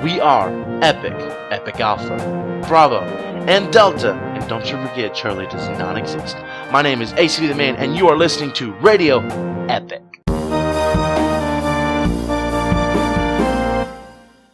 We are Epic, Epic Alpha, Bravo, and Delta, and don't you forget Charlie does not exist. My name is acbtheman, and you are listening to Radio Epic.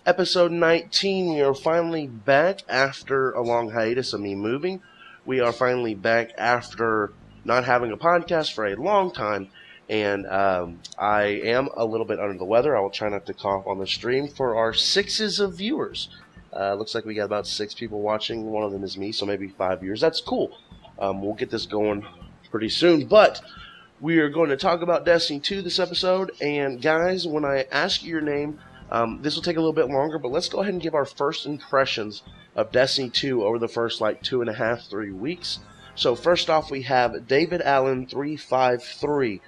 Episode 19, we are finally back after a long hiatus of me moving. We are finally back after not having a podcast for a long time, and I am a little bit under the weather. I will try not to cough on the stream. For our sixes of viewers, looks like we got about 6 people watching. One of them is me, so maybe 5 viewers. That's cool. We'll get this going pretty soon, but we are going to talk about Destiny 2 this episode, and guys, when I ask you your name, this will take a little bit longer, but let's go ahead and give our first impressions of Destiny 2 over the first, 2.5, 3 weeks. So first off, we have David Allen 353.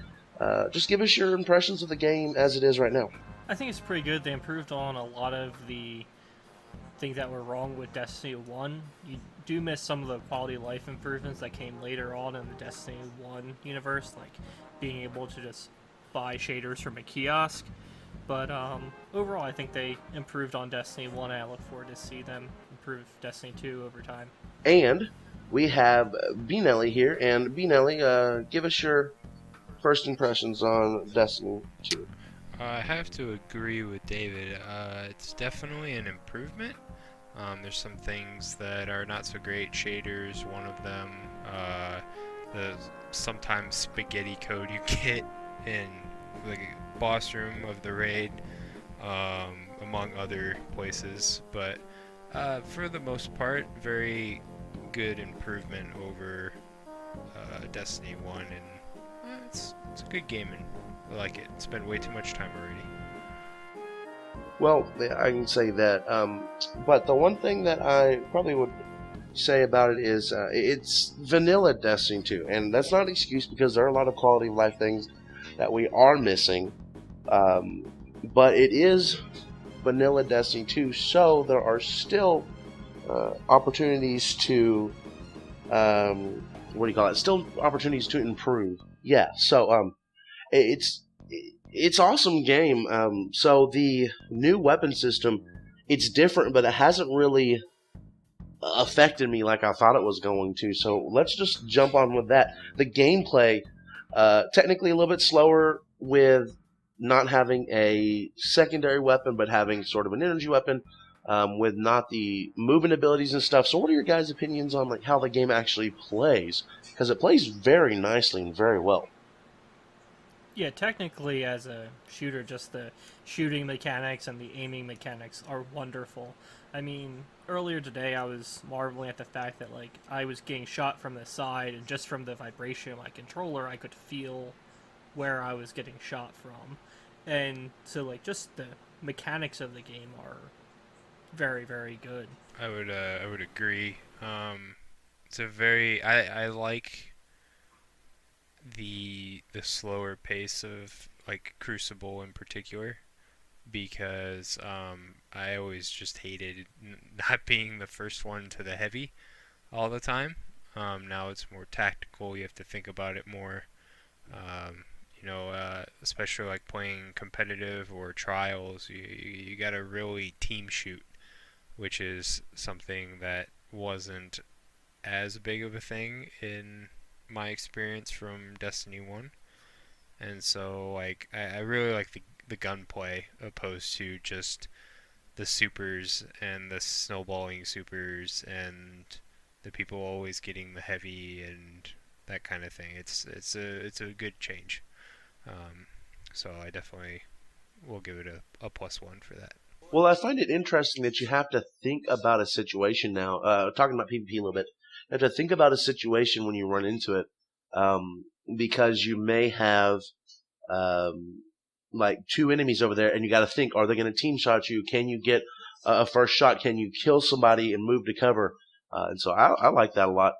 Just give us your impressions of the game as it is right now. I think it's pretty good. They improved on a lot of the things that were wrong with Destiny 1. You do miss some of the quality of life improvements that came later on in the Destiny 1 universe, like being able to just buy shaders from a kiosk. But overall, I think they improved on Destiny 1, and I look forward to see them improve Destiny 2 over time. And we have bnelly here, and bnelly, give us your first impressions on Destiny 2. I have to agree with David. It's definitely an improvement. There's some things that are not so great. Shaders, one of them. The sometimes spaghetti code you get in the boss room of the raid, among other places. But for the most part, very good improvement over Destiny 1, and it's a good game, and I like it. Spent way too much time already. Well, I can say that, but the one thing that I probably would say about it is it's vanilla Destiny 2, and that's not an excuse because there are a lot of quality of life things that we are missing, but it is vanilla Destiny 2, so there are still opportunities to, still opportunities to improve. Yeah, so it's awesome game. So the new weapon system, it's different, but it hasn't really affected me like I thought it was going to. So let's just jump on with that. The gameplay, technically a little bit slower with not having a secondary weapon, but having sort of an energy weapon, with not the movement abilities and stuff. So what are your guys' opinions on how the game actually plays? Because it plays very nicely and very well. Yeah, technically as a shooter, just the shooting mechanics and the aiming mechanics are wonderful. I mean, earlier today I was marveling at the fact that I was getting shot from the side, and just from the vibration of my controller I could feel where I was getting shot from. And so just the mechanics of the game are very, very good. I would agree. It's a very I like the slower pace of Crucible in particular, because I always just hated not being the first one to the heavy all the time. Now it's more tactical. You have to think about it more. Especially playing competitive or trials, you gotta really team shoot, which is something that wasn't as big of a thing in my experience from Destiny 1. And so I really like the gunplay opposed to just the supers and the snowballing supers and the people always getting the heavy and that kind of thing. It's a good change. So I definitely will give it a +1 for that. Well, I find it interesting that you have to think about a situation now, talking about PvP a little bit, you have to think about a situation when you run into it, because you may have, 2 enemies over there, and you got to think, are they going to team shot you? Can you get a first shot? Can you kill somebody and move to cover? And so I like that a lot.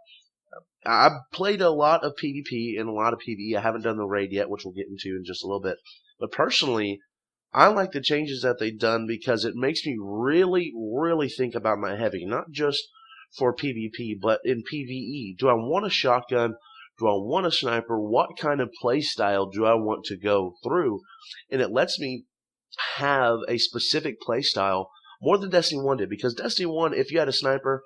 I've played a lot of PvP and a lot of PvE. I haven't done the raid yet, which we'll get into in just a little bit. But personally, I like the changes that they've done because it makes me really, really think about my heavy. Not just for PvP, but in PvE. Do I want a shotgun? Do I want a sniper? What kind of play style do I want to go through? And it lets me have a specific play style more than Destiny 1 did, because Destiny 1, if you had a sniper,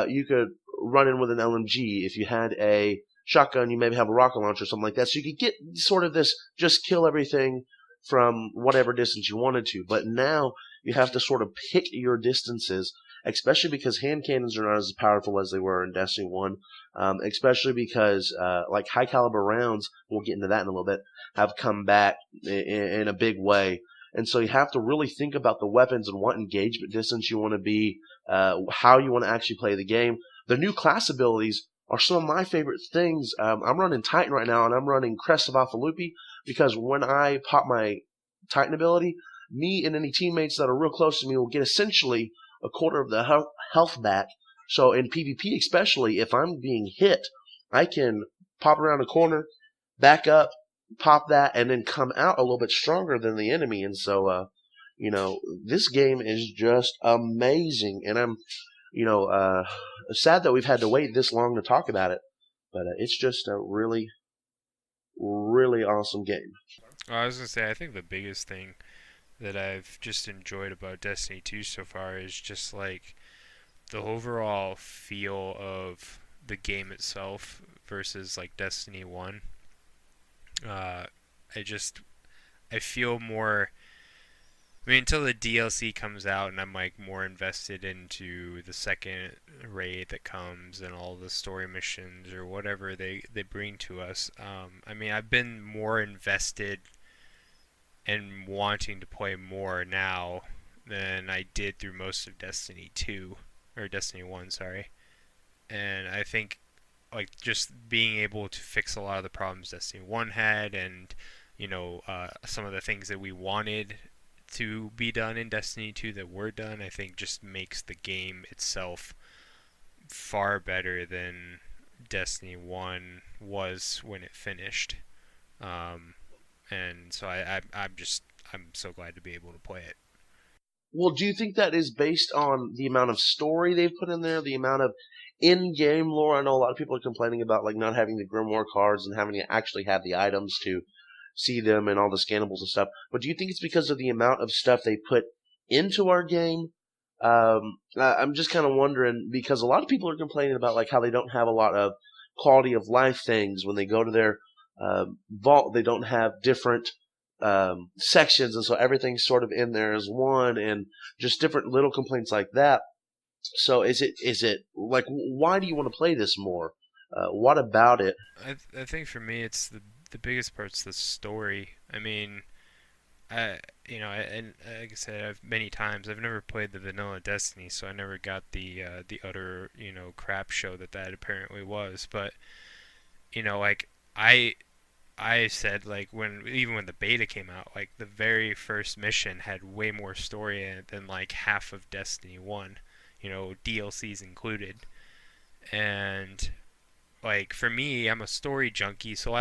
you could run in with an LMG. If you had a shotgun, you maybe have a rocket launcher or something like that. So you could get sort of this just kill everything from whatever distance you wanted to. But now you have to sort of pick your distances, especially because hand cannons are not as powerful as they were in Destiny 1. Especially because like high caliber rounds, we'll get into that in a little bit, have come back in a big way. And so you have to really think about the weapons and what engagement distance you want to be, how you want to actually play the game. The new class abilities are some of my favorite things. I'm running Titan right now, and I'm running Crest of Alphalupi, because when I pop my Titan ability, me and any teammates that are real close to me will get essentially a quarter of the health back. So in PvP especially, if I'm being hit, I can pop around a corner, back up, pop that, and then come out a little bit stronger than the enemy. And so, this game is just amazing. And I'm, sad that we've had to wait this long to talk about it. But it's just a really, really awesome game. I was gonna say, I think the biggest thing that I've just enjoyed about Destiny 2 so far is just like the overall feel of the game itself versus like Destiny 1. Uh, I just I feel more. I mean, until the DLC comes out and I'm like more invested into the second raid that comes and all the story missions or whatever they bring to us. I mean, I've been more invested and wanting to play more now than I did through most of Destiny 2 or Destiny 1, sorry. And I think like just being able to fix a lot of the problems Destiny 1 had, and some of the things that we wanted to be done in Destiny 2 that were done, I think just makes the game itself far better than Destiny 1 was when it finished. And so I'm so glad to be able to play it. Well, do you think that is based on the amount of story they've put in there, the amount of in-game lore? I know a lot of people are complaining about like not having the Grimoire cards and having to actually have the items to see them and all the scannables and stuff. But do you think it's because of the amount of stuff they put into our game? I'm just kind of wondering, because a lot of people are complaining about like how they don't have a lot of quality of life things when they go to their vault. They don't have different sections, and so everything's sort of in there as one, and just different little complaints like that. So is it like, why do you want to play this more? What about it? I think for me it's the biggest part's the story. I mean, and like I said, many times I've never played the vanilla Destiny, so I never got the utter crap show that apparently was. But like I said, like even when the beta came out, like the very first mission had way more story in it than like half of Destiny 1, DLCs included. And like for me, I'm a story junkie, so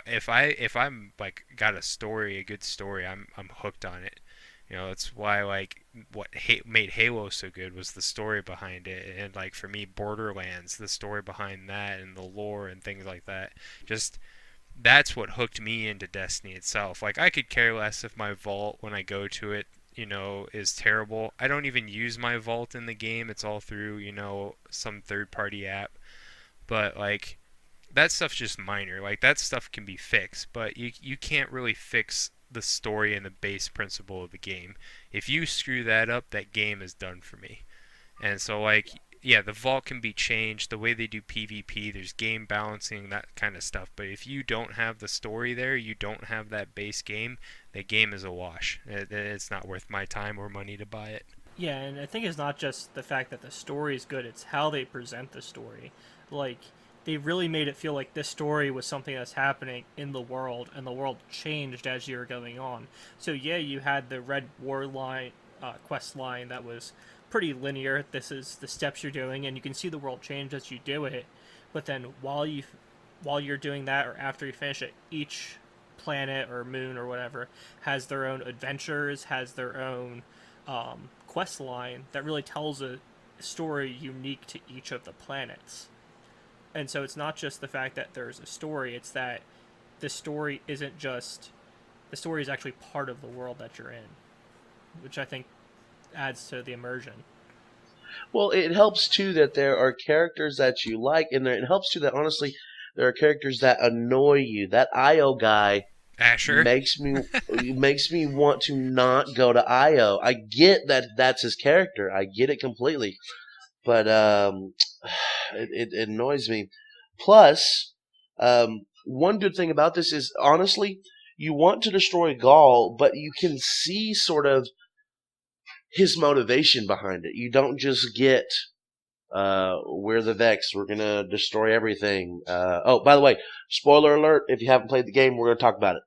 if I'm like got a good story, I'm hooked on it. That's why like what made Halo so good was the story behind it, and like for me, Borderlands, the story behind that and the lore and things like that. Just that's what hooked me into Destiny itself. Like I could care less if my vault when I go to it, is terrible. I don't even use my vault in the game. It's all through, some third-party app. But like that stuff's just minor. Like that stuff can be fixed, but you can't really fix the story and the base principle of the game. If you screw that up, that game is done for me. And so like yeah, the vault can be changed, the way they do PvP, there's game balancing, that kind of stuff. But if you don't have the story there, you don't have that base game, that game is a wash. It's not worth my time or money to buy it. Yeah, and I think it's not just the fact that the story is good, it's how they present the story. Like, they really made it feel like this story was something that's happening in the world, and the world changed as you were going on. So yeah, you had the Red War line, quest line that was pretty linear. This is the steps you're doing, and you can see the world change as you do it. But then while you're doing that, or after you finish it, each planet or moon or whatever has their own adventures, has their own quest line that really tells a story unique to each of the planets. And so it's not just the fact that there's a story, it's that the story isn't just the story is actually part of the world that you're in, which I think adds to the immersion. Well, it helps too that there are characters that you like, and it helps too that honestly there are characters that annoy you. That IO guy Asher. makes me want to not go to IO. I get that that's his character. I get it completely, but it annoys me. Plus, one good thing about this is honestly, you want to destroy Gaul, but you can see sort of his motivation behind it. You don't just get we're the Vex. We're gonna destroy everything. Oh, by the way, spoiler alert! If you haven't played the game, we're gonna talk about it.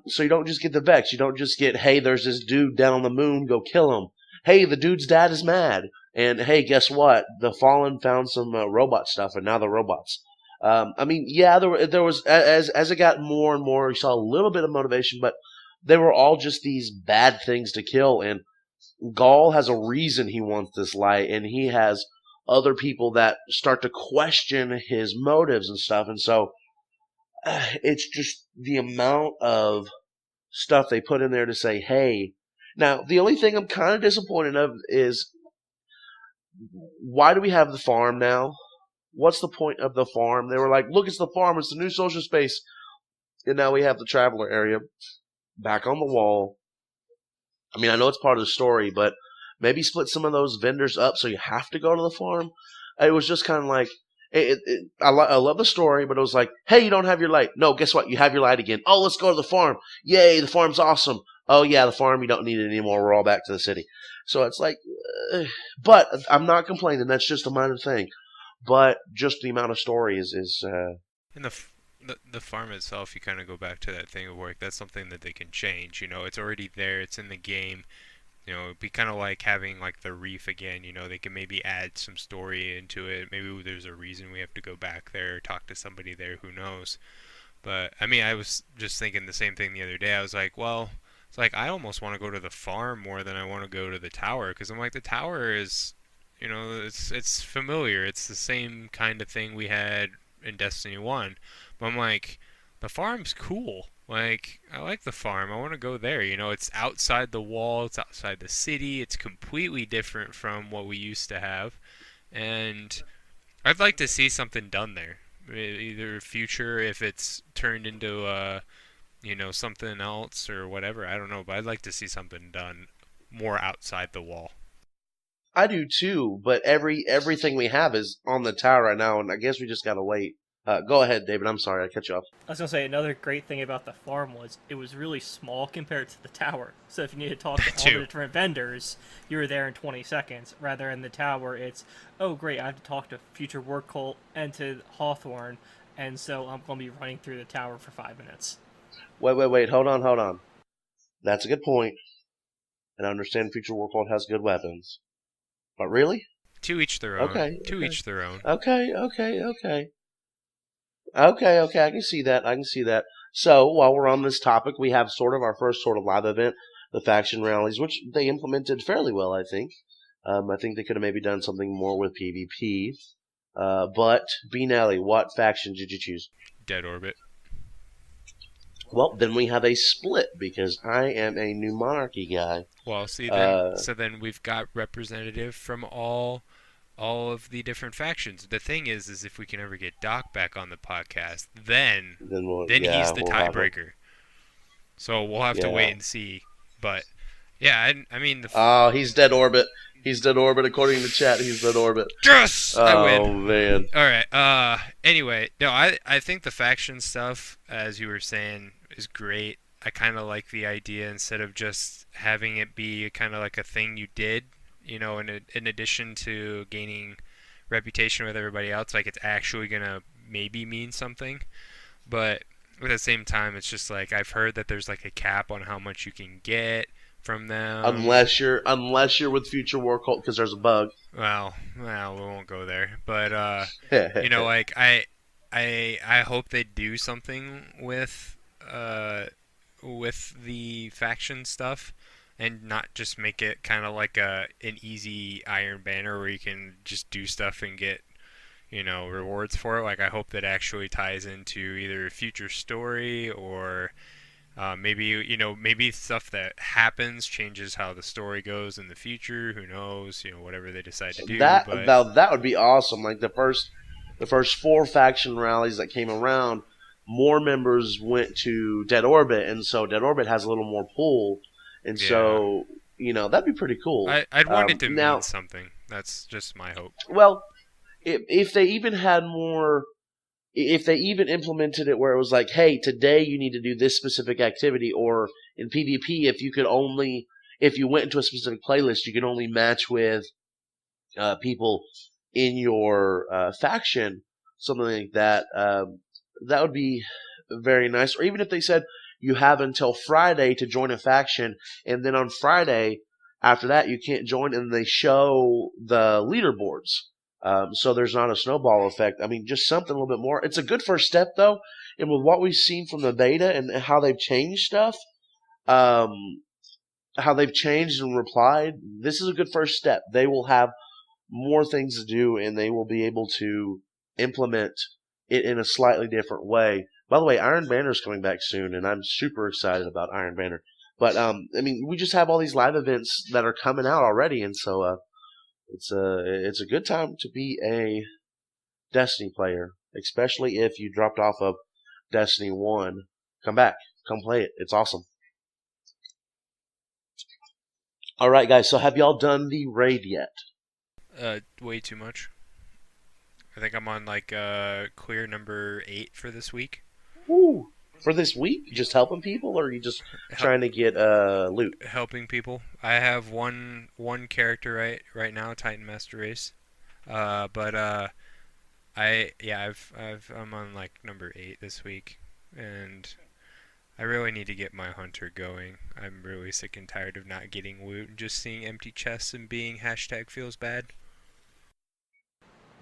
So you don't just get the Vex. You don't just get, hey, there's this dude down on the moon. Go kill him. Hey, the dude's dad is mad. And hey, guess what? The Fallen found some robot stuff, and now they're robots. I mean, yeah, there was as it got more and more, you saw a little bit of motivation, but they were all just these bad things to kill. And Gaul has a reason he wants this light, and he has other people that start to question his motives and stuff. And so it's just the amount of stuff they put in there to say, hey. Now, the only thing I'm kind of disappointed of is why do we have the farm now? What's the point of the farm? They were like, look, it's the farm. It's the new social space. And now we have the traveler area back on the wall. I mean, I know it's part of the story, but maybe split some of those vendors up so you have to go to the farm. It was just kind of like, I love the story, but it was like, hey, you don't have your light. No, guess what? You have your light again. Oh, let's go to the farm. Yay, the farm's awesome. Oh, yeah, the farm, you don't need it anymore. We're all back to the city. So it's like, but I'm not complaining. That's just a minor thing. But just the amount of story is And the farm itself, you kind of go back to that thing of work. That's something that they can change. You know, it's already there. It's in the game. You know, it'd be kind of like having like the reef again. You know, they can maybe add some story into it. Maybe there's a reason we have to go back there, talk to somebody there. Who knows? But I mean, I was just thinking the same thing the other day. I was like, well, it's like I almost want to go to the farm more than I want to go to the tower because I'm like the tower is, you know, it's familiar. It's the same kind of thing we had in Destiny 1. But I'm like, the farm's cool. Like, I like the farm. I want to go there. You know, it's outside the wall, it's outside the city. It's completely different from what we used to have. And I'd like to see something done there. Either future, if it's turned into you know, something else or whatever. I don't know, but I'd like to see something done more outside the wall. I do too, but everything we have is on the tower right now, and I guess we just gotta wait. Go ahead, David. I'm sorry, I cut you off. I was gonna say another great thing about the farm was it was really small compared to the tower. So if you need to talk to That all the too. different vendors, you were there in 20 seconds. Rather in the tower, it's oh great, I have to talk to Future Work Cult and to Hawthorne, and so I'm gonna be running through the tower for 5 minutes. Wait. Hold on. That's a good point, and I understand Future World has good weapons. But really? To each their own. Okay, To okay, each their own. okay. I can see that. I can see that. So while we're on this topic, we have sort of our first sort of live event, the faction rallies, which they implemented fairly well, I think. I think they could have maybe done something more with PvP. But bnelly, what faction did you choose? Dead orbit. Well, then we have a split because I am a new monarchy guy. Well, see then. Uh, So then we've got representative from all of the different factions. The thing is if we can ever get Doc back on the podcast, then then we'll, then yeah, he's the we'll have a, tiebreaker. So we'll have to yeah. wait and see. But yeah, I mean Oh, he's dead orbit. He's dead orbit. According to chat, he's dead orbit. yes, I Oh win. man. All right. Anyway, no, I think the faction stuff, as you were saying, is great. I kind of like the idea instead of just having it be kind of like a thing you did, you know, in addition to gaining reputation with everybody else, like it's actually gonna maybe mean something. But at the same time, it's just like I've heard that there's like a cap on how much you can get from them. Unless you're with Future War Cult because there's a bug. Well, we won't go there. But you know, like I hope they do something with the faction stuff, and not just make it kind of like an easy Iron Banner where you can just do stuff and get, you know, rewards for it. Like I hope that actually ties into either a future story or Maybe maybe stuff that happens changes how the story goes in the future. Who knows? Whatever they decide to do. But That would be awesome. Like the first four faction rallies that came around, more members went to Dead Orbit, and so Dead Orbit has a little more pull, and yeah, so that'd be pretty cool. I'd want it to mean Now, something. That's just my hope. well, if they even had more, if they even implemented it where it was like, hey, today you need to do this specific activity, or in PvP, if you went into a specific playlist, you could only match with people in your faction, something like that. That would be very nice. Or even if they said you have until Friday to join a faction, and then on Friday after that you can't join, and they show the leaderboards. So there's not a snowball effect. I mean, just something a little bit more. It's a good first step, though, and with what we've seen from the beta and how they've changed stuff, um, how they've changed and replied, this is a good first step. They will have more things to do, and they will be able to implement it in a slightly different way. By the way, Iron Banner is coming back soon, and I'm super excited about Iron Banner. But I mean, we just have all these live events that are coming out already, and so it's a good time to be a Destiny player, especially if you dropped off of Destiny 1. Come back, come play it. It's awesome. All right, guys. So have y'all done the raid yet? Way too much. I think I'm on like clear number 8 for this week. Woo! For this week, just helping people, or are you just Hel- trying to get loot? Helping people. I have one character right now, Titan Master Race. But I'm on like number 8 this week, and I really need to get my hunter going. I'm really sick and tired of not getting loot and just seeing empty chests and being hashtag feels bad.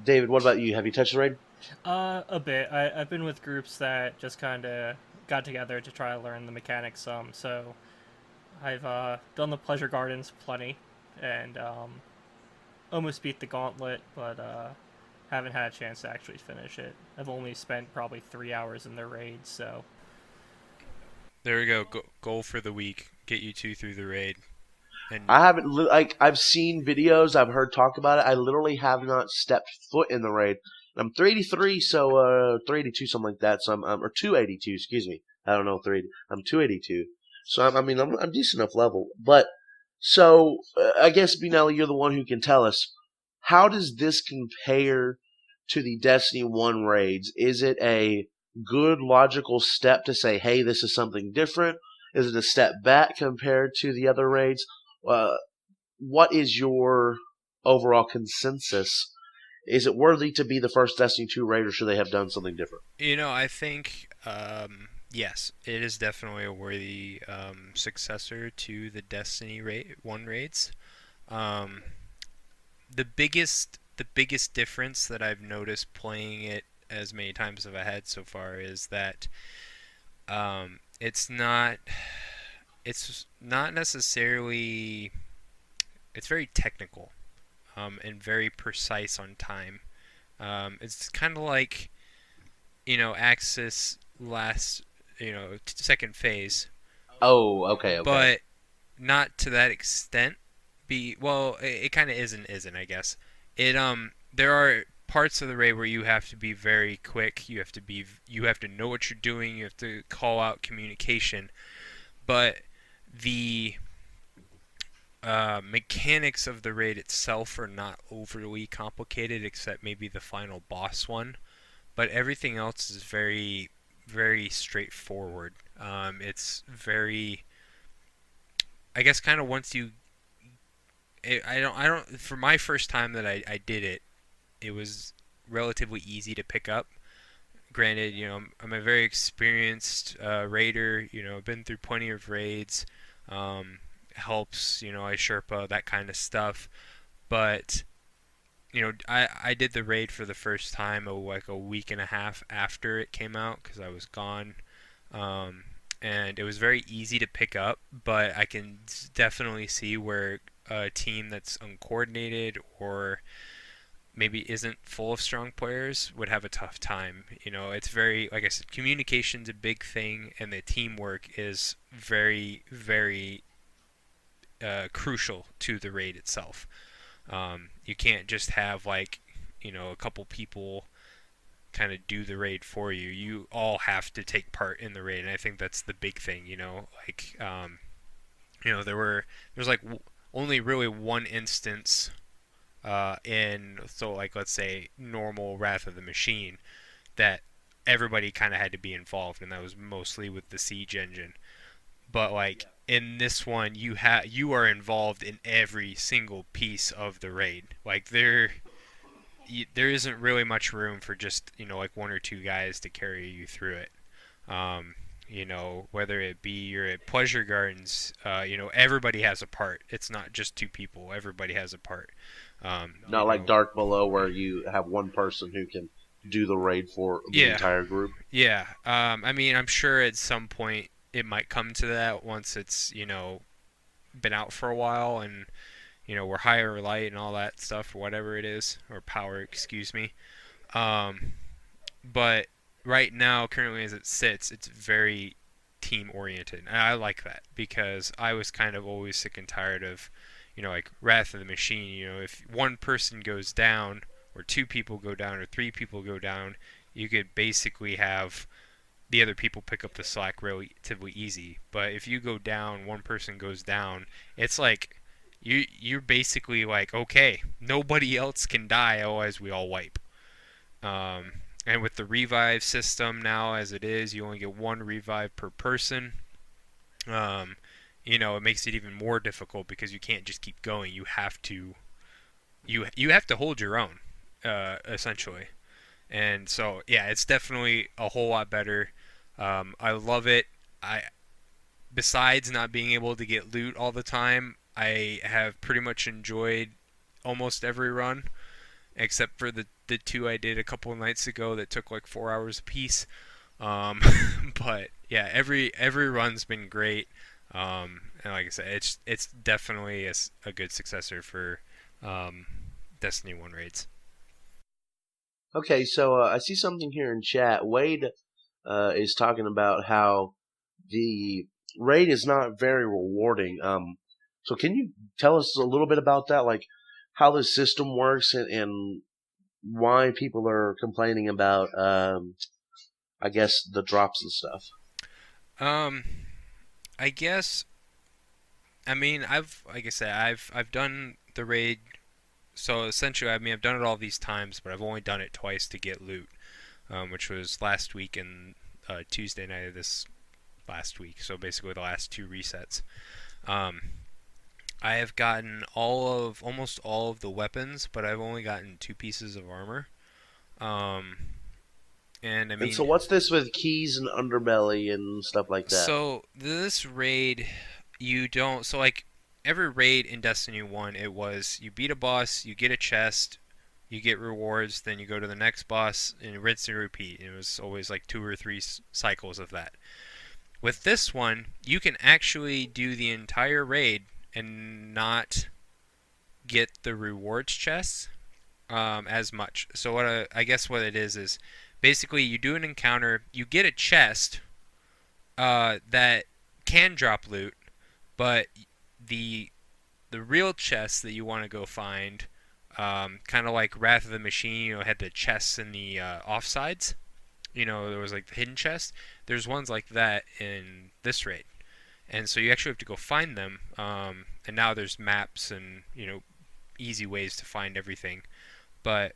David, what about you? Have you touched the raid? A bit. I've been with groups that just kind of got together to try to learn the mechanics some. So I've done the pleasure gardens plenty, and almost beat the gauntlet, but haven't had a chance to actually finish it. I've only spent probably 3 hours in the raid, so There we go. Goal for the week: get you two through the raid. And I haven't like I've seen videos, I've heard talk about it. I literally have not stepped foot in the raid. I'm 383, so 382, something like that. So or 282, excuse me. I don't know 3. I'm 282. So I'm decent enough level. But so I guess bnelly, you're the one who can tell us, how does this compare to the Destiny 1 raids? Is it a good logical step to say, hey, this is something different? Is it a step back compared to the other raids? Uh, what is your overall consensus? Is it worthy to be the first Destiny 2 raid, or should they have done something different? I think yes, it is definitely a worthy successor to the Destiny 1 raids. Um, the biggest difference that I've noticed playing it as many times as I've had so far is that it's not necessarily, it's very technical and very precise on time. It's kind of like Axis last second phase, Oh, okay, okay. but not to that extent. Well, it kind of isn't, I guess. There are parts of the raid where you have to be very quick. You have to know what you're doing. You have to call out communication. But the mechanics of the raid itself are not overly complicated, except maybe the final boss one. But everything else is very, very straightforward. It's very, I guess, kind of once you, I don't. For my first time that I did it, it was relatively easy to pick up. Granted, I'm a very experienced raider. I've been through plenty of raids. Um, Helps, I Sherpa, that kind of stuff. But I did the raid for the first time like a week and a half after it came out because I was gone. Um, and it was very easy to pick up, but I can definitely see where a team that's uncoordinated or maybe isn't full of strong players would have a tough time. It's very, like I said, communication's a big thing, and the teamwork is very, very crucial to the raid itself. You can't just have like, a couple people kind of do the raid for you. You all have to take part in the raid, and I think that's the big thing. Like there's like only really one instance in, so like, let's say normal Wrath of the Machine, that everybody kind of had to be involved, and that was mostly with the siege engine. But like in this one, you are involved in every single piece of the raid. Like there isn't really much room for just like one or two guys to carry you through it. Um, whether it be you're at Pleasure Gardens, everybody has a part. It's not just two people. Everybody has a part. Um, you Not like know, Dark Below, where you have one person who can do the raid for the yeah, entire group. yeah. I mean, I'm sure at some point it might come to that once it's been out for a while, and we're higher light and all that stuff, or whatever it is, or power, excuse me. Um, but right now, currently as it sits, it's very team oriented, and I like that because I was kind of always sick and tired of, like Wrath of the Machine. If one person goes down, or two people go down, or three people go down, you could basically have the other people pick up the slack relatively easy. But if you go down, one person goes down, it's like you're basically like, okay, nobody else can die, otherwise we all wipe. Um, and with the revive system now as it is, you only get one revive per person. Um, it makes it even more difficult because you can't just keep going. You have to hold your own, essentially. And so yeah, it's definitely a whole lot better. I love it. I Besides not being able to get loot all the time, I have pretty much enjoyed almost every run, except for the two I did a couple of nights ago that took like 4 hours apiece. Um, but yeah, every run's been great. And like I said, it's definitely a good successor for um, Destiny 1 raids. Okay, so I see something here in chat. Wade is talking about how the raid is not very rewarding. So can you tell us a little bit about that, like how the system works and why people are complaining about, I guess, the drops and stuff? Um, I guess, I mean, like I said, I've done the raid. So essentially, I mean, I've done it all these times, but I've only done it twice to get loot, which was last week and Tuesday night of this last week. So basically, the last two resets. Um, I have gotten almost all of the weapons, but I've only gotten two pieces of armor. Um, and I And so mean, what's this with keys and underbelly and stuff like that? so this raid, you don't. So like every raid in Destiny 1, it was you beat a boss, you get a chest, you get rewards, then you go to the next boss and rinse and repeat. It was always like two or three cycles of that. With this one, you can actually do the entire raid and not get the rewards chests as much. So I guess what it is basically you do an encounter, you get a chest that can drop loot, but the the real chest that you want to go find, kind of like Wrath of the Machine, had the chests in the offsides. There was like the hidden chest. There's ones like that in this raid, and so you actually have to go find them. And now there's maps and easy ways to find everything. But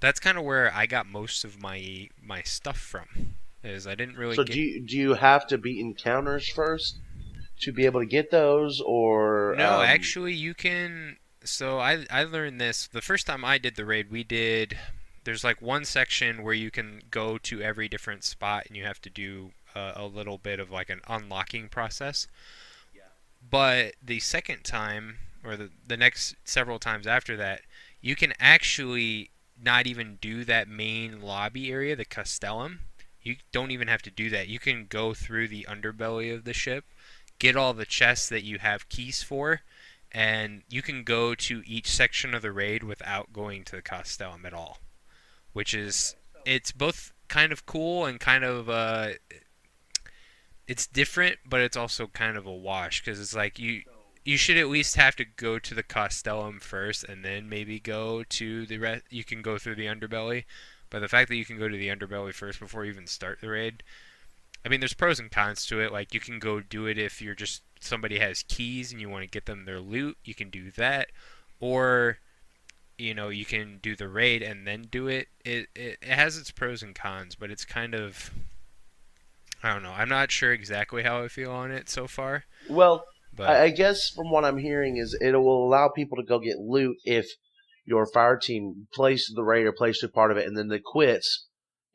that's kind of where I got most of my stuff from. Is I didn't really So get. do you have to beat encounters first to be able to get those, or No, actually, you can. So I learned this the first time I did the raid. We did. There's like one section where you can go to every different spot and you have to do a little bit of like an unlocking process. But the second time, or the next several times after that, you can actually not even do that main lobby area, the Castellum. You don't even have to do that. You can go through the underbelly of the ship, get all the chests that you have keys for, and you can go to each section of the raid without going to the Castellum at all, which is it's both kind of cool and kind of it's different, but it's also kind of a wash because it's like you should at least have to go to the Castellum first and then maybe go to the rest. You can go through the underbelly, but the fact that you can go to the underbelly first before you even start the raid, I mean, there's pros and cons to it. Like you can go do it if you're just somebody has keys and you want to get them their loot, you can do that, or you can do the raid and then do it. It has its pros and cons, but it's kind of I don't know. I'm not sure exactly how I feel on it so far, Well, but I guess from what I'm hearing is it will allow people to go get loot if your fire team plays the raid or plays through part of it, and then they quits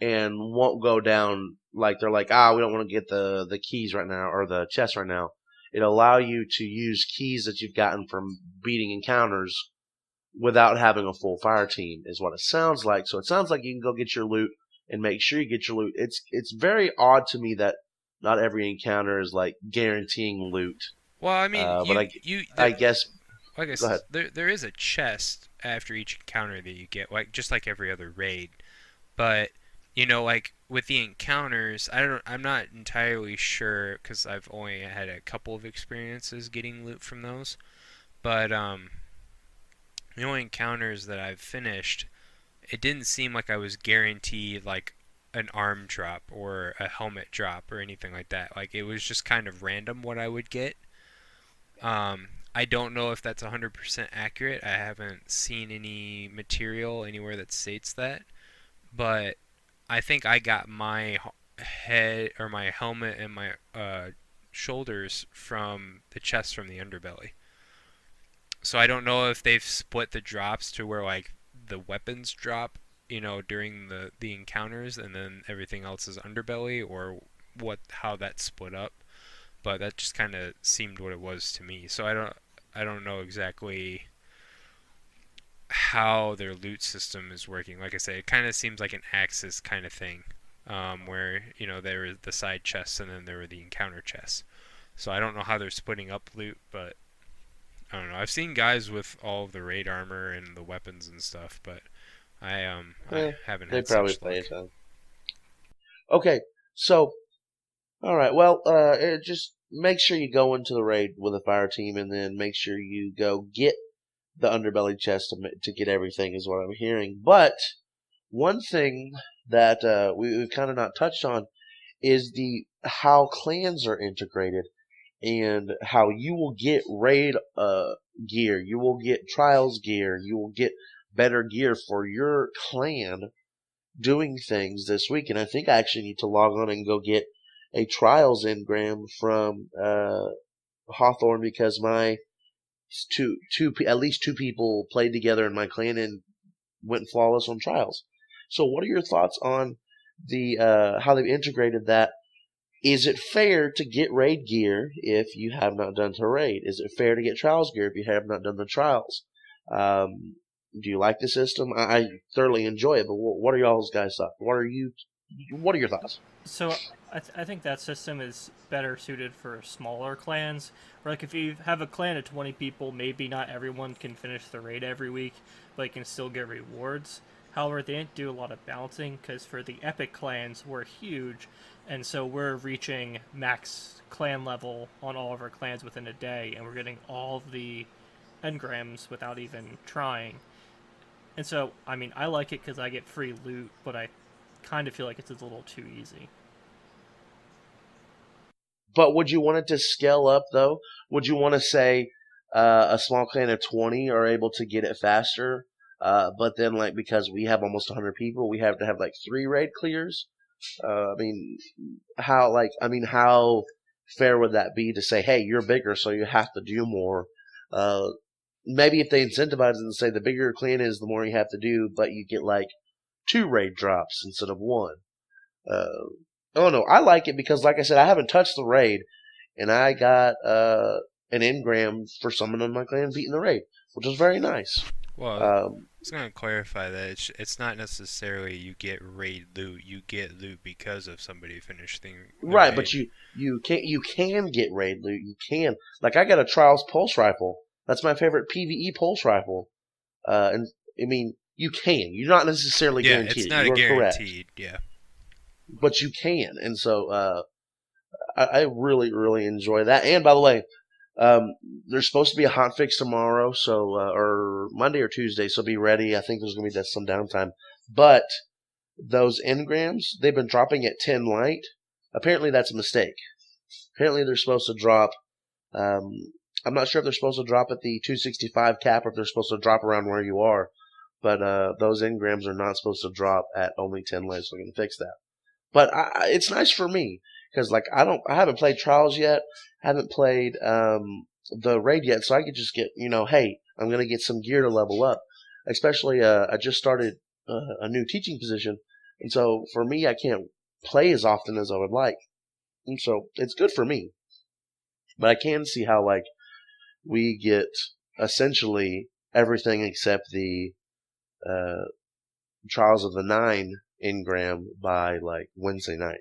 and won't go down. Like they're like, we don't want to get the keys right now or the chest right now. It'll allow you to use keys that you've gotten from beating encounters without having a full fire team, is what it sounds like. So it sounds like you can go get your loot and make sure you get your loot. It's very odd to me that not every encounter is like guaranteeing loot. well, I mean, But I guess like I go said, ahead. there is a chest after each encounter that you get, like just like every other raid. But like with the encounters, I'm not entirely sure because I've only had a couple of experiences getting loot from those. But the only encounters that I've finished, it didn't seem like I was guaranteed like an arm drop or a helmet drop or anything like that. Like it was just kind of random what I would get. I don't know if that's 100% accurate. I haven't seen any material anywhere that states that, but I think I got my head or my helmet and my shoulders from the chest from the underbelly. So I don't know if they've split the drops to where like the weapons drop, during the encounters and then everything else is underbelly or what how that's split up. But that just kind of seemed what it was to me. So I don't know exactly how their loot system is working. Like I say, it kind of seems like an Axis kind of thing, where there were the side chests and then there were the encounter chests. So I don't know how they're splitting up loot, but I don't know. I've seen guys with all of the raid armor and the weapons and stuff, but I Eh, haven't they had probably such play luck. it then. Okay, so all right. Well, just make sure you go into the raid with a fire team, and then make sure you go get the underbelly chest to get everything, is what I'm hearing. But one thing that we've kind of not touched on is the how clans are integrated and how you will get raid gear, you will get trials gear, you will get better gear for your clan doing things this week. And I think I actually need to log on and go get a trials engram from Hawthorne because my at least two people played together in my clan and went flawless on trials. So, what are your thoughts on the how they've integrated that? Is it fair to get raid gear if you have not done the raid? Is it fair to get trials gear if you have not done the trials? Um, do you like the system? I thoroughly enjoy it, but what are y'all's guys' thoughts? What are your thoughts? So I think that system is better suited for smaller clans. Where like if you have a clan of 20 people, maybe not everyone can finish the raid every week, but you can still get rewards. However, they didn't do a lot of balancing because for the epic clans, we're huge, and so we're reaching max clan level on all of our clans within a day, and we're getting all of the engrams without even trying. And so, I mean, I like it because I get free loot, but I kind of feel like it's a little too easy. But would you want it to scale up though? Would you want to say a small clan of 20 are able to get it faster? But then, like, because we have almost 100 people, we have to have like three raid clears. I mean, how fair would that be to say, hey, you're bigger, so you have to do more? Uh, Maybe if they incentivize it and say the bigger your clan is, the more you have to do, but you get like two raid drops instead of one. Uh, oh no, I like it because, like I said, I haven't touched the raid, and I got an engram for someone on my clan beating the raid, which was very nice. Well, I Um, was gonna clarify that it's not necessarily you get raid loot. You get loot because of somebody finishing the right, but raid. you can get raid loot. You can, like, I got a Trials pulse rifle, That's my favorite PvE pulse rifle. And I mean, you can. You're not necessarily Yeah, guaranteed it's it. not You a are correct, guaranteed. Yeah. but you can. And so I really, really enjoy that. And by the way, um, there's supposed to be a hot fix tomorrow, so or Monday or Tuesday. So be ready. I think there's going to be some downtime, but those engrams they've been dropping at 10 light. Apparently, that's a mistake. Apparently, they're supposed to drop. Um, I'm not sure if they're supposed to drop at the 265 cap or if they're supposed to drop around where you are, but those engrams are not supposed to drop at only 10 light. So we're going to fix that. But it's nice for me because like I haven't played Trials yet, haven't played the raid yet, so I could just get hey, I'm gonna get some gear to level up. Especially I just started a new teaching position, and so for me I can't play as often as I would like, and so it's good for me. But I can see how like we get essentially everything except the uh, Trials of the Nine engram by like Wednesday night.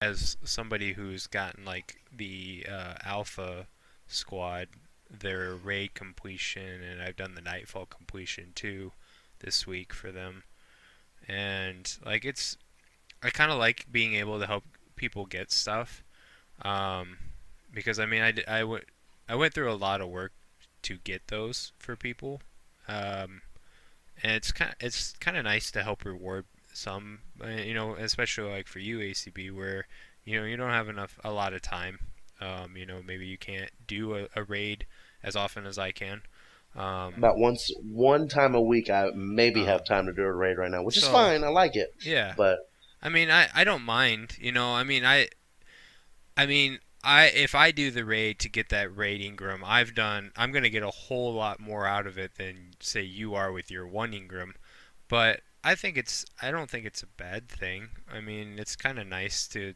As somebody who's gotten like the alpha squad, their raid completion, and I've done the nightfall completion too this week for them, and like I kind of like being able to help people get stuff, um, because I mean I went through a lot of work to get those for people, um, and it's kind of nice to help reward some, especially like for you ACB, where you don't have a lot of time. Maybe you can't do a raid as often as I can. Um, About one time a week, I maybe uh, have time to do a raid right now, which is so fine. I like it, yeah, but I mean I don't mind. I mean I if I do the raid to get that raid Ingram, I'm gonna get a whole lot more out of it than say you are with your one Ingram. But I don't think it's a bad thing. I mean, it's kind of nice to,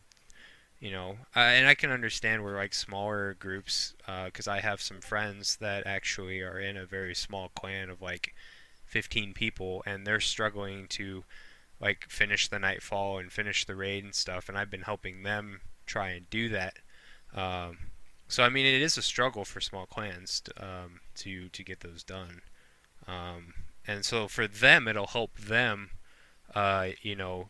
and I can understand where like smaller groups, because I have some friends that actually are in a very small clan of like 15 people, and they're struggling to like finish the nightfall and finish the raid and stuff, and I've been helping them try and do that. Um, so I mean, it is a struggle for small clans to get those done. Um, and so for them, it'll help them, uh, you know,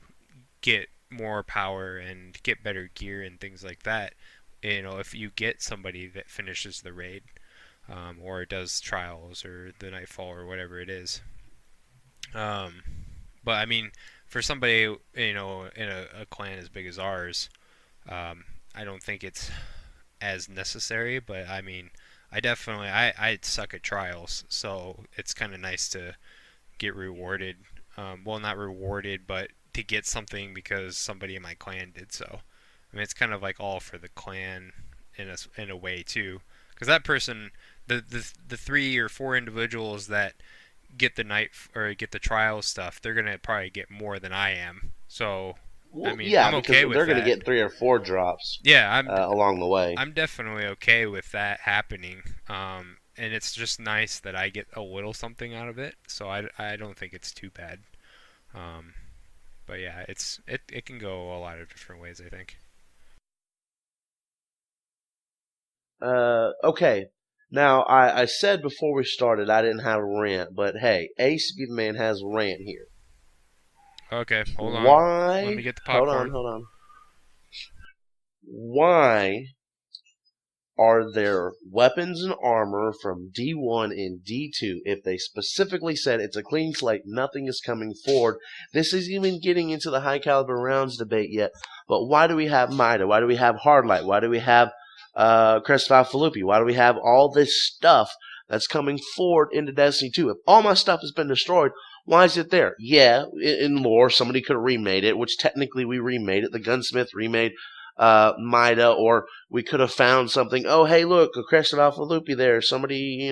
get more power and get better gear and things like that. If you get somebody that finishes the raid, or does trials or the nightfall or whatever it is. Um, but I mean, for somebody, in a clan as big as ours, I don't think it's as necessary. But I mean, I suck at trials, so it's kind of nice to get rewarded. Well, not rewarded, but to get something because somebody in my clan did so. I mean, it's kind of like all for the clan in a way too, because that person, the 3 or 4 individuals that get the night or get the trial stuff, they're gonna probably get more than I am. So, I well, mean, yeah, I'm because okay with they're going to that. get 3 or 4 drops Yeah, along the way. I'm definitely okay with that happening. And it's just nice that I get a little something out of it. So I don't think it's too bad. Um, but yeah, it can go a lot of different ways, I think. Okay. Now, I said before we started I didn't have a rant, but hey, acbtheman has a rant here. Okay, hold on. Let Why? me get the Hold on, popcorn. hold on. Why are there weapons and armor from D1 and D2 if they specifically said it's a clean slate, nothing is coming forward? This is even getting into the high caliber rounds debate yet, but why do we have Mida? Why do we have Hardlight? Why do we have Crest Falupi? Why do we have all this stuff that's coming forward into Destiny 2? If all my stuff has been destroyed, why is it there? Yeah, in lore, somebody could have remade it, which technically we remade it. The gunsmith remade Mida, or we could have found something. Oh, hey, look, a Crested Alpha Loopy there. Somebody,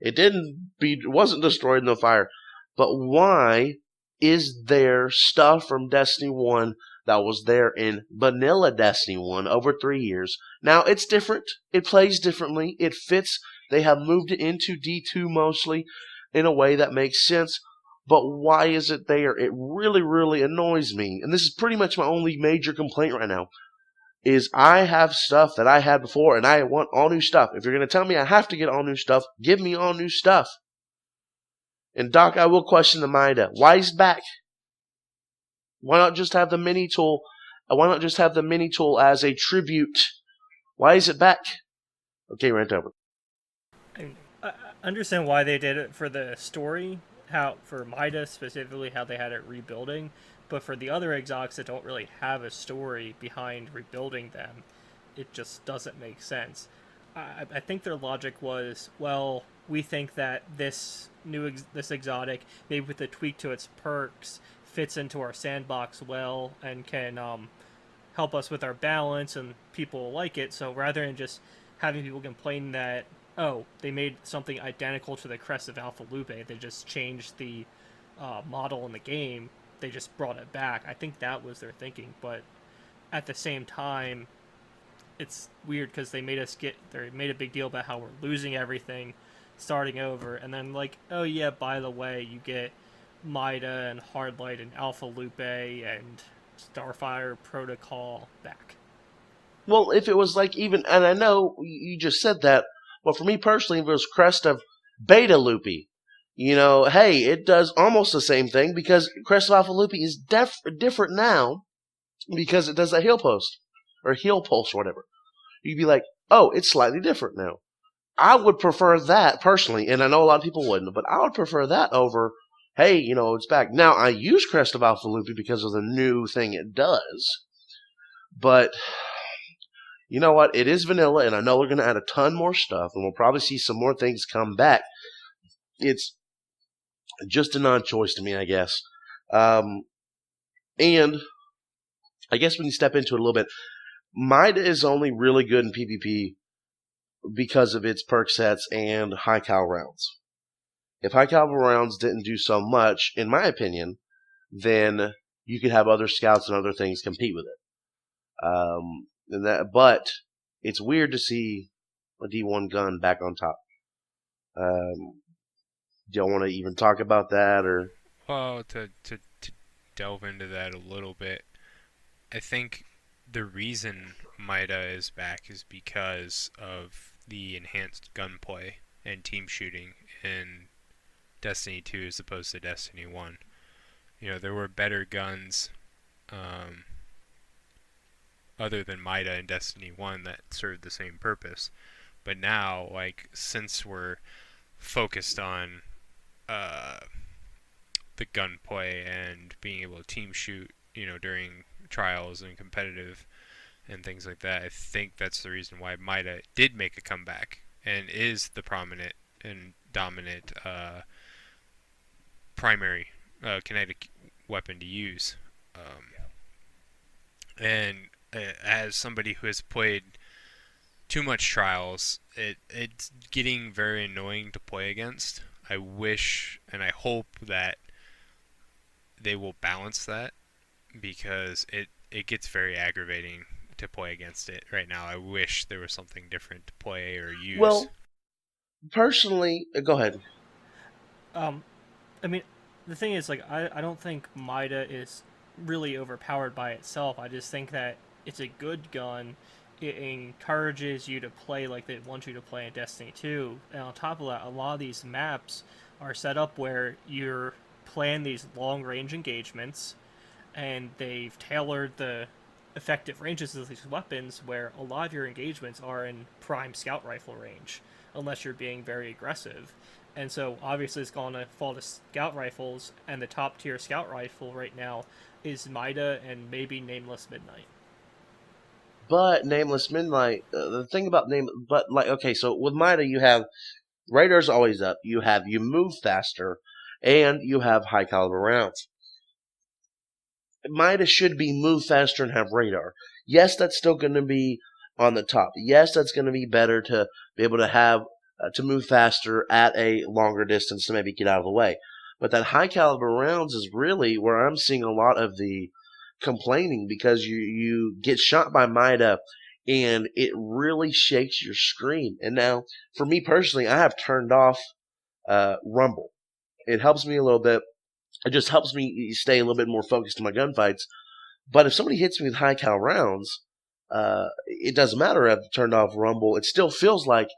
it wasn't destroyed in the fire. But why is there stuff from Destiny 1 that was there in vanilla Destiny 1 over 3 years? Now, it's different. It plays differently. It fits. They have moved it into D2 mostly in a way that makes sense. But why is it there? It really, really annoys me. And this is pretty much my only major complaint right now. is I have stuff that I had before, and I want all new stuff. If you're going to tell me I have to get all new stuff, give me all new stuff. And Doc, I will question the Mida. Why is back? Why not just have the mini tool? Why not just have the mini tool as a tribute? Why is it back? Okay, rant over. I understand why they did it for the story, how for Mida specifically, how they had it rebuilding, but for the other exotics that don't really have a story behind rebuilding them, it just doesn't make sense. I think their logic was, well, we think that this exotic, maybe with a tweak to its perks, fits into our sandbox well and can help us with our balance, and people like it. So rather than just having people complain that, oh, they made something identical to the crest of Alpha Lupe, they just changed the model in the game, they just brought it back. I think that was their thinking, but at the same time, it's weird because they made a big deal about how we're losing everything, starting over, and then like, oh yeah, by the way, you get Mida and Hardlight and Alpha Lupe and Starfire Protocol back. Well, if it was like even, and I know you just said that, but for me personally, if it was Crest of Beta Loopy, hey, it does almost the same thing because Crest of Alpha Loopy is different now because it does that heal post or heal pulse or whatever. You'd be like, oh, it's slightly different now. I would prefer that personally, and I know a lot of people wouldn't, but I would prefer that over, hey, it's back. Now, I use Crest of Alpha Loopy because of the new thing it does, but you know what? It is vanilla, and I know we're going to add a ton more stuff, and we'll probably see some more things come back. It's just a non-choice to me, I guess. And I guess when you step into it a little bit, Mida is only really good in PvP because of its perk sets and high cal rounds. If high caliber rounds didn't do so much, in my opinion, then you could have other scouts and other things compete with it. But it's weird to see a D1 gun back on top. Do y'all want to even talk about that, or? Well, to delve into that a little bit, I think the reason Mida is back is because of the enhanced gunplay and team shooting in Destiny 2 as opposed to Destiny 1. There were better guns other than Mida in Destiny 1 that served the same purpose. But now, since we're focused on the gunplay and being able to team shoot, during trials and competitive and things like that, I think that's the reason why Mida did make a comeback and is the prominent and dominant primary kinetic weapon to use. And as somebody who has played too much trials, it's getting very annoying to play against. I wish and I hope that they will balance that, because it gets very aggravating to play against it right now. I wish there was something different to play or use. Well, personally, go ahead. I mean, the thing is, I don't think Mida is really overpowered by itself. I just think that it's a good gun. It encourages you to play like they want you to play in Destiny 2. And on top of that, a lot of these maps are set up where you're playing these long-range engagements, and they've tailored the effective ranges of these weapons where a lot of your engagements are in prime scout rifle range, unless you're being very aggressive. And so obviously it's going to fall to scout rifles, and the top tier scout rifle right now is Mida and maybe Nameless Midnight. But Nameless Midnight, the thing about okay, so with Mida you have radar's always up, you move faster, and you have high caliber rounds. Mida should be move faster and have radar. Yes, that's still going to be on the top. Yes, that's going to be better to be able to have to move faster at a longer distance to maybe get out of the way. But that high caliber rounds is really where I'm seeing a lot of the complaining, because you get shot by Mida and it really shakes your screen. And now, for me personally, I have turned off Rumble. It helps me a little bit. It just helps me stay a little bit more focused in my gunfights. But if somebody hits me with high cal rounds, it doesn't matter if I've turned off rumble. It still feels like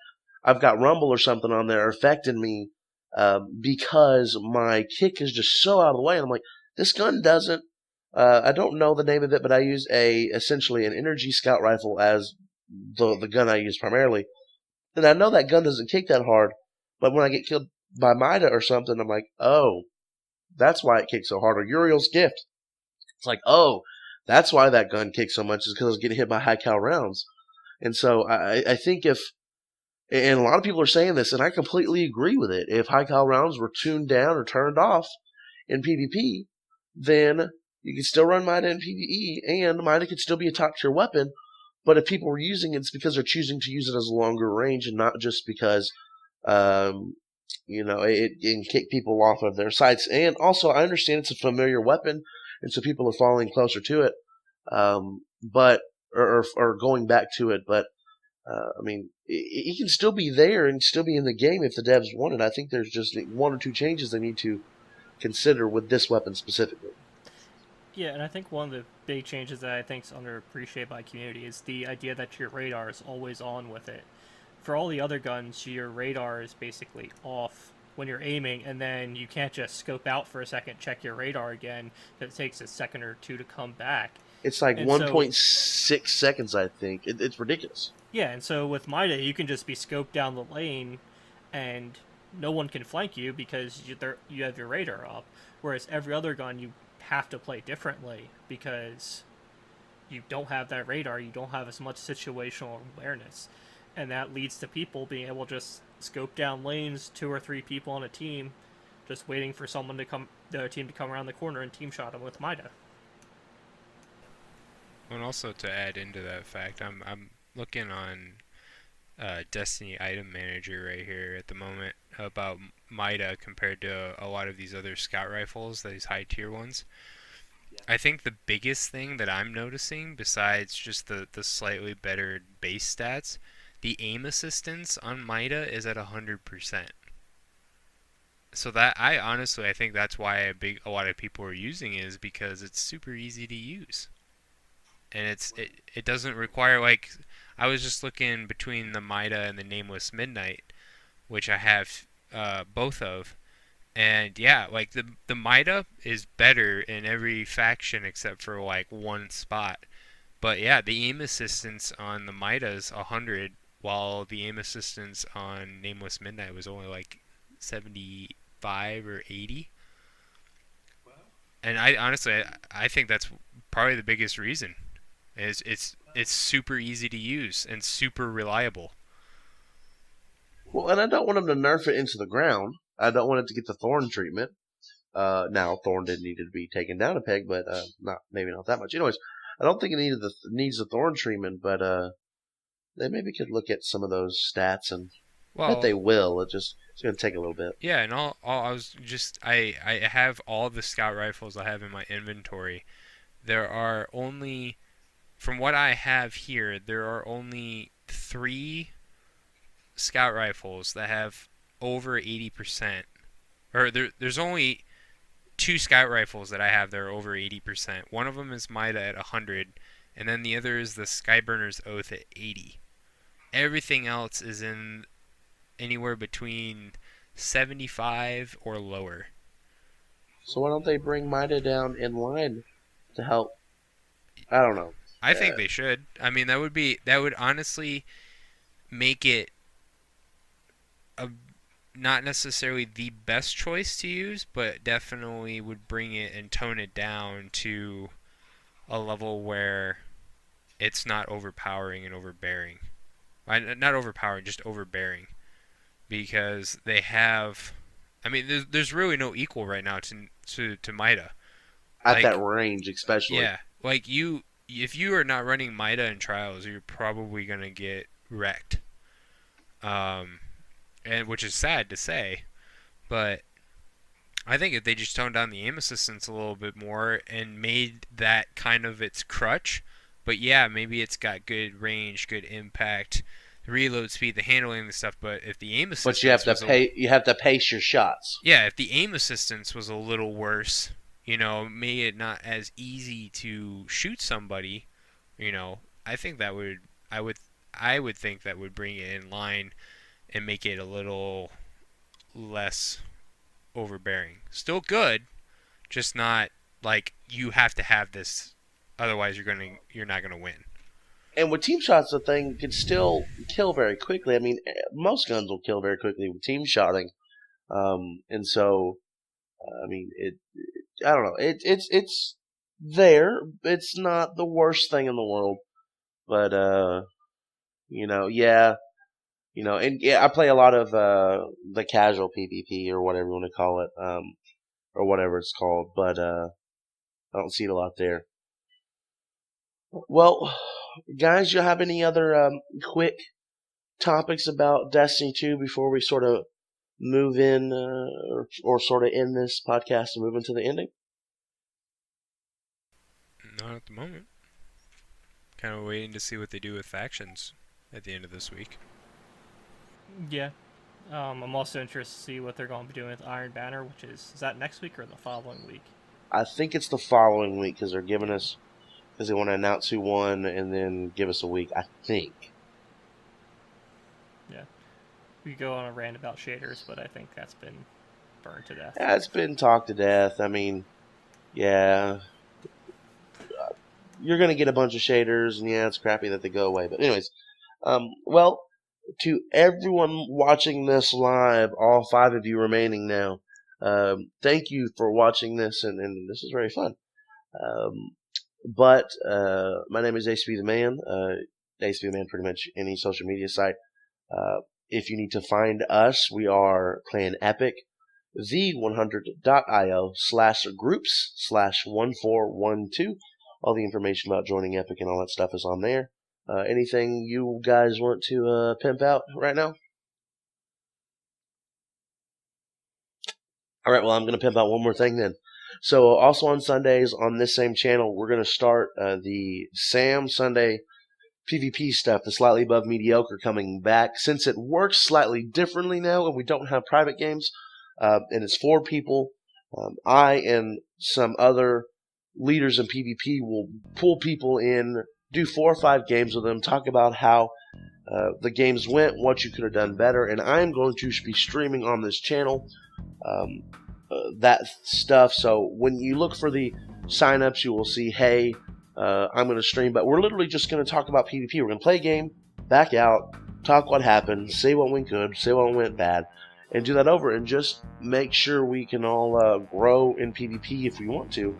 I've got rumble or something on there affecting me because my kick is just so out of the way. And I'm like, this gun doesn't. I don't know the name of it, but I use essentially an energy scout rifle as the gun I use primarily. And I know that gun doesn't kick that hard, but when I get killed by Mida or something, I'm like, oh, that's why it kicks so hard. Or Uriel's Gift. It's like, oh, that's why that gun kicks so much is because I was getting hit by high cal rounds. And so I think and a lot of people are saying this, and I completely agree with it. If high cal rounds were tuned down or turned off in PvP, then you could still run Mida in PvE, and Mida could still be a top tier weapon. But if people were using it, it's because they're choosing to use it as a longer range, and not just because it can kick people off of their sights. And also, I understand it's a familiar weapon, and so people are falling closer to it, but or going back to it. But I mean, it can still be there and still be in the game if the devs want it. I think there's just one or two changes they need to consider with this weapon specifically. Yeah, and I think one of the big changes that I think is underappreciated by the community is the idea that your radar is always on with it. For all the other guns, your radar is basically off when you're aiming, and then you can't just scope out for a second, check your radar again, because it takes a second or two to come back. It's like 1.6 seconds, I think. It's ridiculous. Yeah, and so with Mida, you can just be scoped down the lane, and no one can flank you because you have your radar up. Whereas every other gun, you have to play differently because you don't have that radar, you don't have as much situational awareness. And that leads to people being able to just scope down lanes, 2 or 3 people on a team, just waiting for someone to come, the other team to come around the corner and team shot them with Mida. And also to add into that fact, I'm looking on Destiny Item Manager right here at the moment about Mida compared to a lot of these other scout rifles, these high tier ones. I think the biggest thing that I'm noticing, besides just the slightly better base stats, the aim assistance on Mida is at 100%. So that I think that's why a lot of people are using it, is because it's super easy to use. And it doesn't require, like, I was just looking between the Mida and the Nameless Midnight, which I have both of. And yeah, like the Mida is better in every faction except for like one spot. But yeah, the aim assistance on the Mida is 100, while the aim assistance on Nameless Midnight was only like 75 or 80. And I think that's probably the biggest reason. It's super easy to use and super reliable. Well, and I don't want them to nerf it into the ground. I don't want it to get the Thorn treatment. Now Thorn did need to be taken down a peg, but maybe not that much. Anyways, I don't think it needs the Thorn treatment, but they maybe could look at some of those stats, and I bet they will. It's going to take a little bit. Yeah, and I have all the scout rifles I have in my inventory. There are only, from what I have here, there are only 3 scout rifles that have over 80%. Or there's only 2 scout rifles that I have that are over 80%. One of them is Mida at 100, and then the other is the Skyburner's Oath at 80. Everything else is in anywhere between 75 or lower. So why don't they bring Mida down in line to help? I don't know. I think they should. I mean, that would honestly make it not necessarily the best choice to use, but definitely would bring it and tone it down to a level where it's not overpowering and overbearing. Not overpowering, just overbearing. Because they have, I mean, there's really no equal right now to Mida. At that range, especially. Yeah, like if you are not running Mida in trials, you're probably gonna get wrecked. And which is sad to say, but I think if they just toned down the aim assistance a little bit more and made that kind of its crutch, but yeah, maybe it's got good range, good impact, reload speed, the handling, the stuff. But if the aim assistance, you have to pace your shots. Yeah, if the aim assistance was a little worse, made it not as easy to shoot somebody, I think that would I would think that would bring it in line and make it a little less overbearing. Still good, just not like you have to have this, otherwise you're not gonna win. And with team shots, the thing can still kill very quickly. I mean, most guns will kill very quickly with team shotting. And so, I mean, I don't know. It's there. It's not the worst thing in the world, but yeah, and yeah, I play a lot of the casual PvP or whatever you want to call it, or whatever it's called, but I don't see it a lot there. Well, guys, you have any other quick topics about Destiny 2 before we sort of move in, or sort of end this podcast and move into the ending? Not at the moment. Kind of waiting to see what they do with factions at the end of this week. Yeah. I'm also interested to see what they're going to be doing with Iron Banner, which is that next week or the following week? I think it's the following week because they want to announce who won and then give us a week, I think. Yeah. We could go on a rant about shaders, but I think that's been burned to death. Yeah, it's been talked to death. I mean, yeah, you're going to get a bunch of shaders, and yeah, it's crappy that they go away. But anyways, well, to everyone watching this live, all 5 of you remaining now, thank you for watching this, and this is very fun. But my name is acbtheman. acbtheman, pretty much any social media site. If you need to find us, we are playing Epic, the100.io/groups/1412. All the information about joining Epic and all that stuff is on there. Anything you guys want to pimp out right now? All right, well, I'm going to pimp out one more thing then. So also on Sundays on this same channel, we're going to start the Sam Sunday PvP stuff, the slightly above mediocre, coming back. Since it works slightly differently now and we don't have private games, and it's 4 people, I and some other leaders in PvP will pull people in, do 4 or 5 games with them, talk about how the games went, what you could have done better, and I'm going to be streaming on this channel that stuff. So when you look for the signups, you will see, hey, I'm going to stream, but we're literally just going to talk about PvP. We're going to play a game, back out, talk what happened, say what went good, say what went bad, and do that over, and just make sure we can all grow in PvP if we want to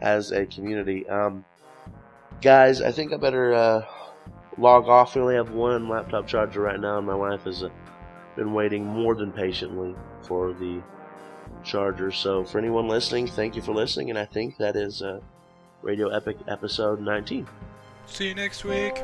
as a community. Guys, I think I better log off. We only have 1 laptop charger right now, and my wife has been waiting more than patiently for the charger. So for anyone listening, thank you for listening, and I think that is Radio Epic episode 19. See you next week.